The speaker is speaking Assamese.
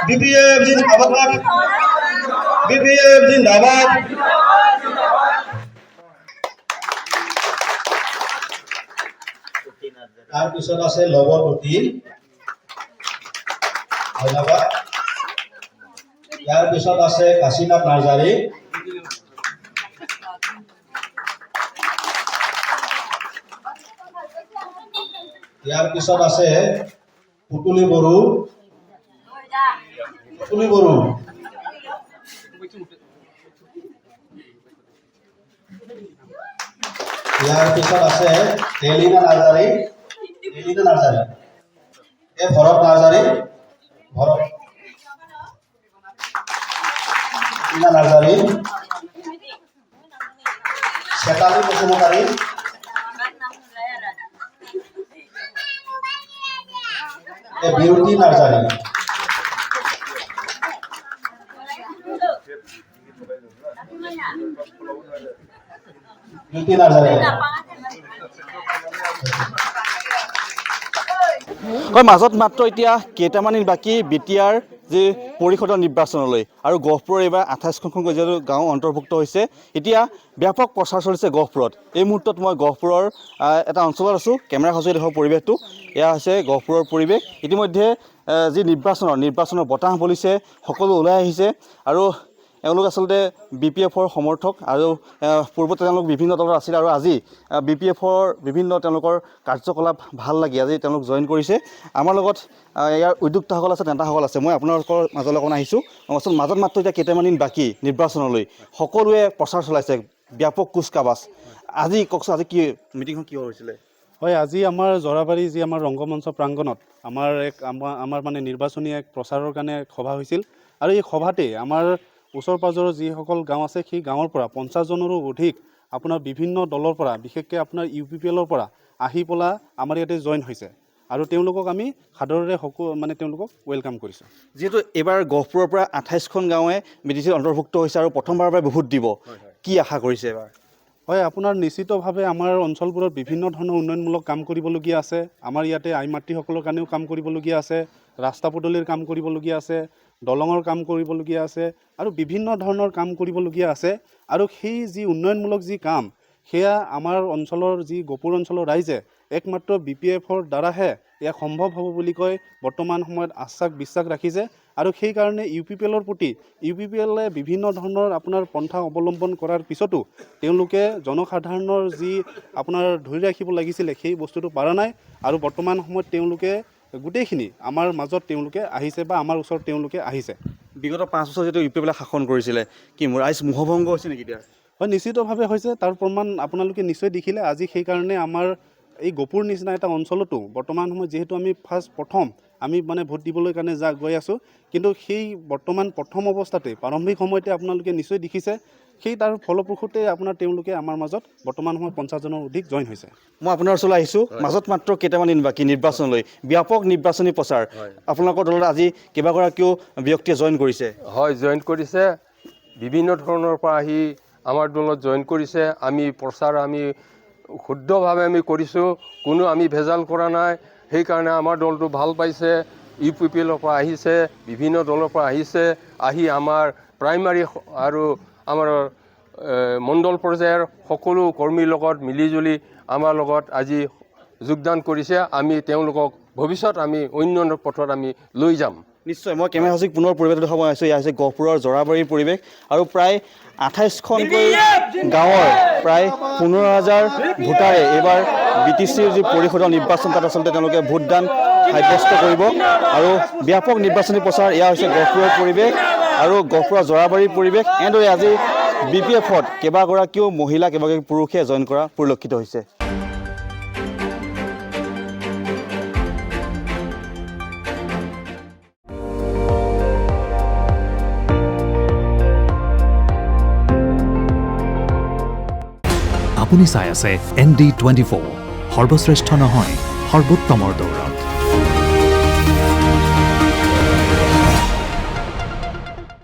BPF जिंदाबाद BPF जिंदाबाद तार पिছত আছে লবটুটি ধন্যবাদ ইয়াৰ পিছত আছে কাশীনাথ নাৰ্জাৰী ইয়াৰ পিছত আছে পুতুলি বড়ো ইয়াৰ পিছত আছে এলিনা নাৰ্জাৰী এই ভৰত নাৰ্জাৰী এলিনা নাৰ্জাৰী চেতালী বসুমতাৰী বিউটি নাৰ্জাৰী মাজত মাত্ৰ এতিয়া কেইটামান দিন বাকী বিটিআৰ যে পৰিষদৰ নিৰ্বাচনলৈ আৰু গহপুৰৰ এইবাৰ 28খনকৈ যিহেতু গাঁও অন্তৰ্ভুক্ত হৈছে এতিয়া ব্যাপক প্ৰচাৰ চলিছে গহপুৰত এই মুহূৰ্তত মই গহপুৰৰ এটা অঞ্চলত আছোঁ কেমেৰা সজুৱাই দেখুৱাব পৰিৱেশটো এয়া হৈছে গহপুৰৰ পৰিৱেশ ইতিমধ্যে যি নিৰ্বাচনৰ বতাহ বলিছে সকলো ওলাই আহিছে আৰু এওঁলোক আচলতে BPFৰ সমৰ্থক আৰু পূৰ্বতে তেওঁলোক বিভিন্ন দলৰ আছিল আৰু আজি BPFৰ বিভিন্ন তেওঁলোকৰ কাৰ্যকলাপ ভাল লাগি আজি তেওঁলোক জইন কৰিছে আমাৰ লগত ইয়াৰ উদ্যোক্তাসকল আছে নেতাসকল আছে মই আপোনালোকৰ মাজলৈ অকণ আহিছোঁ মাজত মাত্ৰ এতিয়া কেইটামান দিন বাকী নিৰ্বাচনলৈ সকলোৱে প্ৰচাৰ চলাইছে ব্যাপক কুচকাৱাজ আজি কওকচোন আজি কি মিটিংখন কি হৈছিলে হয় আজি আমাৰ জৰাবাৰী যি আমাৰ ৰংগমঞ্চ প্ৰাংগণত আমাৰ মানে নিৰ্বাচনী এক প্ৰচাৰৰ কাৰণে সভা হৈছিল আৰু এই সভাতে আমাৰ ওচৰ পাজৰৰ যিসকল গাঁও আছে সেই গাঁৱৰ পৰা 50জনৰো অধিক আপোনাৰ বিভিন্ন দলৰ পৰা বিশেষকৈ আপোনাৰ UPPLৰ পৰা আহি পেলাই আমাৰ ইয়াতে জইন হৈছে আৰু তেওঁলোকক আমি সাদৰেৰে মানে তেওঁলোকক ওয়েলকাম কৰিছোঁ যেহেতু এবাৰ গহপুৰৰ পৰা 28খন গাঁৱে BTCত অন্তৰ্ভুক্ত হৈছে আৰু প্ৰথমবাৰৰ বাবে ভোট দিব কি আশা কৰিছে এবাৰ হয় আপোনাৰ নিশ্চিতভাৱে আমাৰ অঞ্চলবোৰত বিভিন্ন ধৰণৰ উন্নয়নমূলক কাম কৰিবলগীয়া আছে আমাৰ ইয়াতে আই মাতৃসকলৰ কাৰণেও কাম কৰিবলগীয়া আছে ৰাস্তা পদূলিৰ কাম কৰিবলগীয়া আছে দলঙৰ কাম কৰিবলগীয়া আছে আৰু বিভিন্ন ধৰণৰ কাম কৰিবলগীয়া আছে আৰু সেই যি উন্নয়নমূলক যি কাম সেয়া আমাৰ অঞ্চলৰ যি গহপুৰ অঞ্চলৰ ৰাইজে একমাত্ৰ BPFৰ দ্বাৰাহে এয়া সম্ভৱ হ'ব বুলি কৈ বৰ্তমান সময়ত বিশ্বাস ৰাখিছে আৰু সেই কাৰণে UPPLৰ প্ৰতি UPPLে বিভিন্ন ধৰণৰ আপোনাৰ পন্থা অৱলম্বন কৰাৰ পিছতো তেওঁলোকে জনসাধাৰণৰ যি আপোনাৰ ধৰি ৰাখিব লাগিছিলে সেই বস্তুটো পাৰা নাই আৰু বৰ্তমান সময়ত তেওঁলোকে গোটেইখিনি আমাৰ মাজত তেওঁলোকে আহিছে বা আমাৰ ওচৰত তেওঁলোকে আহিছে বিগত 5 বছৰ যেটো UPPLে শাসন কৰিছিলে কি ৰাইজ মোহভংগ হৈছে নেকি এতিয়া হয় নিশ্চিতভাৱে হৈছে তাৰ প্ৰমাণ আপোনালোকে নিশ্চয় দেখিলে আজি সেই কাৰণে আমাৰ এই গহপুৰ নিচিনা এটা অঞ্চলতো বৰ্তমান সময়ত যেহেতু আমি প্ৰথম আমি মানে ভোট দিবলৈ কাৰণে গৈ আছোঁ কিন্তু সেই বৰ্তমান প্ৰথম অৱস্থাতে প্ৰাৰম্ভিক সময়তে আপোনালোকে নিশ্চয় দেখিছে সেই তাৰ ফলপ্ৰসূতে আপোনাৰ তেওঁলোকে আমাৰ মাজত বৰ্তমান সময়ত 50জনৰ অধিক জইন হৈছে মই আপোনাৰ ওচৰলৈ আহিছোঁ মাজত মাত্ৰ কেইটামান দিন বাকী নিৰ্বাচনলৈ ব্যাপক নিৰ্বাচনী প্ৰচাৰ আপোনালোকৰ দলত আজি কেইবাগৰাকীও ব্যক্তিয়ে জইন কৰিছে হয় জইন কৰিছে বিভিন্ন ধৰণৰ পৰা আহি আমাৰ দলত জইন কৰিছে আমি প্ৰচাৰ আমি শুদ্ধভাৱে আমি কৰিছোঁ কোনো আমি ভেজাল কৰা নাই সেইকাৰণে আমাৰ দলটো ভাল পাইছে UPPLৰ পৰা আহিছে বিভিন্ন দলৰ পৰা আহিছে আহি আমাৰ প্ৰাইমাৰী আৰু আমাৰ মণ্ডল পৰ্যায়ৰ সকলো কৰ্মীৰ লগত মিলিজুলি আমাৰ লগত আজি যোগদান কৰিছে আমি তেওঁলোকক ভৱিষ্যত আমি অন্য পথত আমি লৈ যাম নিশ্চয় মই কেমেৰা সচিক পুনৰ পৰিৱেশ দেখাব আহিছোঁ এয়া হৈছে গহপুৰৰ জৰাবাৰীৰ পৰিৱেশ আৰু প্ৰায় 28খনকৈ গাঁৱৰ প্ৰায় 15,000 ভোটাৰে এইবাৰ BTCৰ যি পৰিষদৰ নিৰ্বাচন তাত আচলতে তেওঁলোকে ভোটদান সাব্যস্ত কৰিব আৰু ব্যাপক নিৰ্বাচনী প্ৰচাৰ এয়া হৈছে গহপুৰৰ পৰিৱেশ আৰু গহপুৰৰ জৰাবাৰীৰ পৰিৱেশ এনেদৰে আজি BPFত কেইবাগৰাকীও মহিলা কেইবাগৰাকী পুৰুষে জইন কৰা পৰিলক্ষিত হৈছে আপুনি চাই আছে ND24 সৰ্বশ্ৰেষ্ঠ নহয় সৰ্বোত্তমৰ দৌৰত